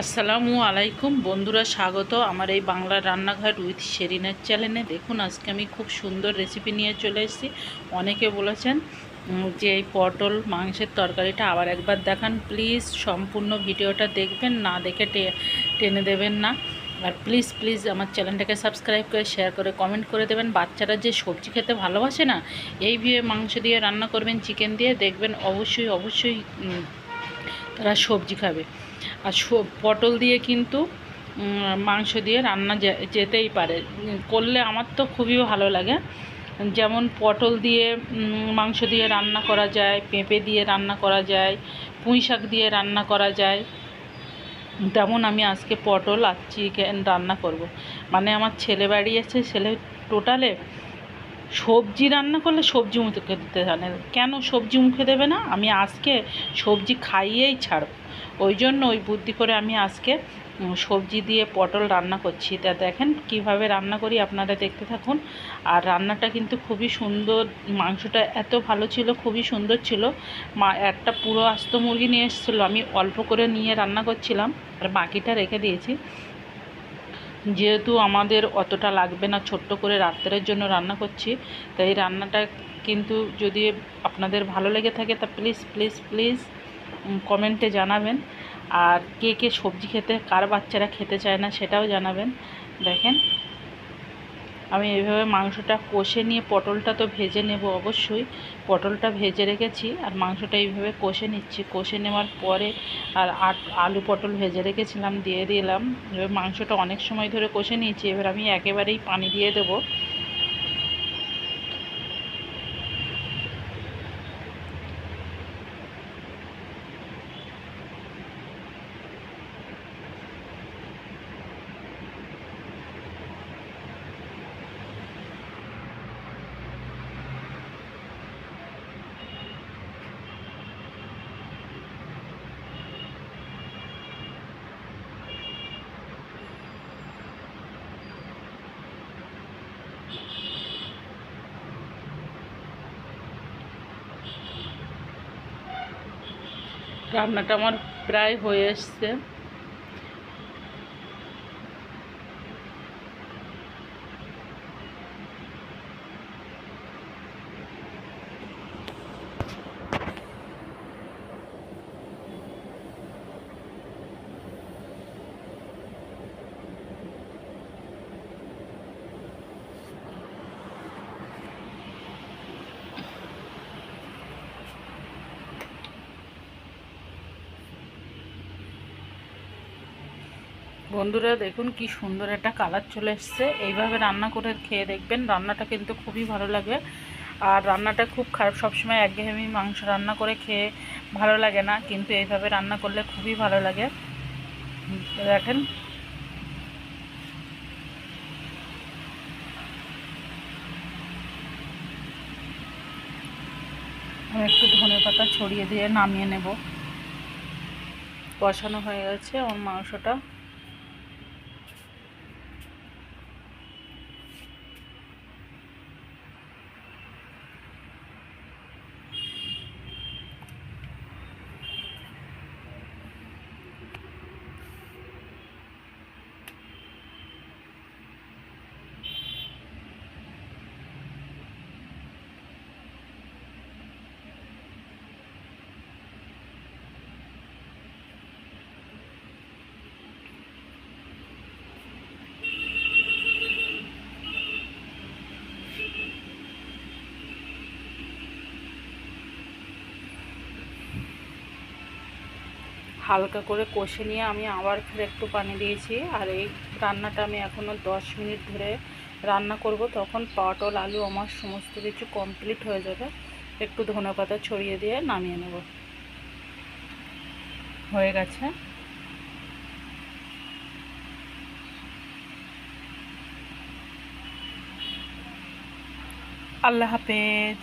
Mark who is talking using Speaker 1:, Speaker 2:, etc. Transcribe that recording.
Speaker 1: আসসালামু আলাইকুম বন্ধুরা, স্বাগত আমার এই বাংলার রান্নাঘর উইথ শেরিনের চ্যানেলে। দেখুন, আজকে আমি খুব সুন্দর রেসিপি নিয়ে চলে এসেছি। অনেকে বলেছেন যে এই পটল মাংসের তরকারিটা আবার একবার দেখান। প্লিজ সম্পূর্ণ ভিডিওটা দেখবেন, না দেখে টেনে দেবেন না। আর প্লিজ প্লিজ আমার চ্যানেলটাকে সাবস্ক্রাইব করে শেয়ার করে কমেন্ট করে দেবেন। বাচ্চারা যে সবজি খেতে ভালোবাসে না, এইভাবে মাংস দিয়ে রান্না করবেন, চিকেন দিয়ে, দেখবেন অবশ্যই অবশ্যই তারা সবজি খাবে। আর পটল দিয়ে কিন্তু মাংস দিয়ে রান্না যেতেই পারে, করলে আমার তো খুবই ভালো লাগে। যেমন পটল দিয়ে মাংস দিয়ে রান্না করা যায়, পেঁপে দিয়ে রান্না করা যায়, পুঁই শাক দিয়ে রান্না করা যায়। তেমন আমি আজকে পটল আর চিকেন রান্না করব। মানে আমার ছেলে বাড়ি আছে, ছেলে টোটালে সবজি রান্না করলে সবজি মুখে দিতে জানে। কেন সবজি মুখে দেবে না? আমি আজকে সবজি খাইয়েই ছাড়ব। ওই জন্য ওই বুদ্ধি করে আমি আজকে সবজি দিয়ে পটল রান্না করছি। তা দেখেন কিভাবে রান্না করি, আপনারা দেখতে থাকুন। আর রান্নাটা কিন্তু খুবই সুন্দর, মাংসটা এত ভালো ছিল, খুবই সুন্দর ছিল। একটা পুরো আস্ত মুরগি নিয়ে এসেছিলো, আমি অল্প করে নিয়ে রান্না করছিলাম আর বাকিটা রেখে দিয়েছি। যেহেতু আমাদের অতটা লাগবে না, ছোট্ট করে রাত্রের জন্য রান্না করছি, তাই রান্নাটা কিন্তু যদি আপনাদের ভালো লেগে থাকে তা প্লিজ প্লিজ প্লিজ কমেন্টে জানাবেন। আর কে কে সবজি খেতে, কার বাচ্চারা খেতে চায় না সেটাও জানাবেন। দেখেন আমি এইভাবে মাংসটা কষে নিয়ে, পটলটা তো ভেজে নেব অবশ্যই, পটলটা ভেজে রেখেছি আর মাংসটা এইভাবে কষে নিচ্ছি। কষে নেওয়ার পরে আর আলু পটল ভেজে রেখেছিলাম দিয়ে দিলাম। এবার মাংসটা অনেক সময় ধরে কষে নিয়েছি, এবার আমি একেবারেই পানি দিয়ে দেবো। রান্নাটা আমার প্রায় হয়ে এসছে। বন্ধুরা দেখুন কি সুন্দর একটা কালার চলে এসছে। এইভাবে রান্না করে খেয়ে দেখবেন, রান্নাটা কিন্তু খুবই ভালো লাগে। আর রান্নাটা খুব খারাপ, সবসময় একঘেয়েমি মাংস রান্না করে খেয়ে ভালো লাগে না, কিন্তু এইভাবে রান্না করলে খুবই ভালো লাগে। দেখেন আমি একটু ধনেপাতা ছড়িয়ে দিয়ে নামিয়ে নেব। কষানো হয়ে গেছে আমার মাংসটা। হালকা করে কষে নিয়ে আমি আবার ফের একটু পানি দিয়েছি। আর এই রান্নাটা আমি এখনও 10 মিনিট ধরে রান্না করব, তখন পটল আলু আমার সমস্ত কিছু কমপ্লিট হয়ে যাবে। একটু ধনেপাতা ছড়িয়ে দিয়ে নামিয়ে নেব। হয়ে গেছে। আল্লাহ হাফেজ।